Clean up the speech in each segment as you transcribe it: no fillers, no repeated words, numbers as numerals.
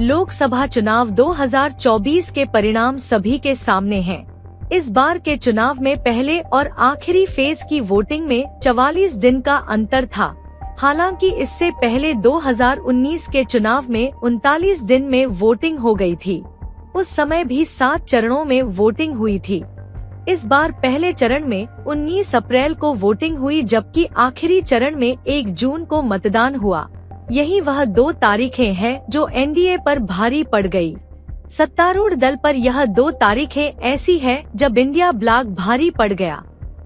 लोकसभा चुनाव 2024 के परिणाम सभी के सामने हैं। इस बार के चुनाव में पहले और आखिरी फेज की वोटिंग में 44 दिन का अंतर था। हालांकि इससे पहले 2019 के चुनाव में 39 दिन में वोटिंग हो गई थी। उस समय भी 7 चरणों में वोटिंग हुई थी। इस बार पहले चरण में 19 अप्रैल को वोटिंग हुई, जबकि आखिरी चरण में 1 जून को मतदान हुआ। यही वह 2 तारीखें हैं जो एनडीए पर भारी पड़ गई। सत्तारूढ़ दल पर यह 2 तारीखें ऐसी है जब इंडिया ब्लॉक भारी पड़ गया।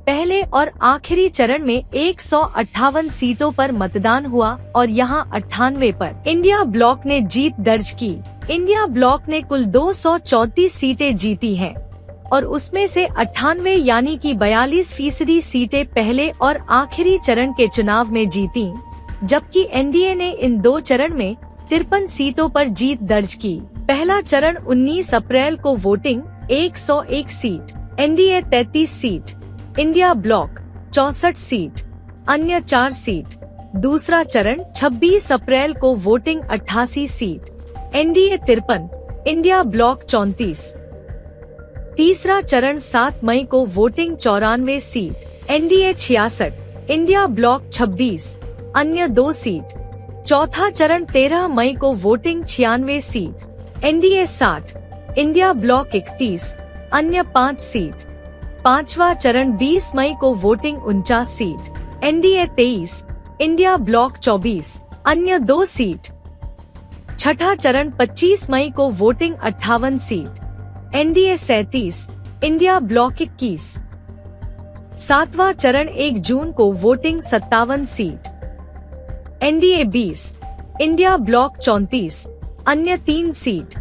पहले और आखिरी चरण में 158 सीटों पर मतदान हुआ और यहां 98 पर इंडिया ब्लॉक ने जीत दर्ज की। इंडिया ब्लॉक ने कुल 234 सीटें जीती हैं और उसमें से 98 यानी कि 42% सीटें पहले और आखिरी चरण के चुनाव में जीती, जबकि एनडीए ने इन 2 चरण में 53 सीटों पर जीत दर्ज की। पहला चरण 19 अप्रैल को voting 101 seat, NDA 33 seat, India block 64 seat, अन्य 4 सीट। दूसरा चरण 26 अप्रैल को voting 88 seat, NDA 53, India block 34। तीसरा चरण 7 मई को voting 94 seat, NDA 66, India block 26, अन्य 2 सीट। चौथा चरण 13 मई को voting 96 seat, NDA 60, India block 31, अन्य 5 सीट। पांचवा चरण 20 मई को voting 49 seat, NDA 23, India block 24, अन्य 2 सीट। छठा चरण 25 मई को voting 58 seat, NDA 37, India block 21। सातवां चरण 1 जून को voting 57 seat, NDA 20, India block 34, अन्य 3 सीट।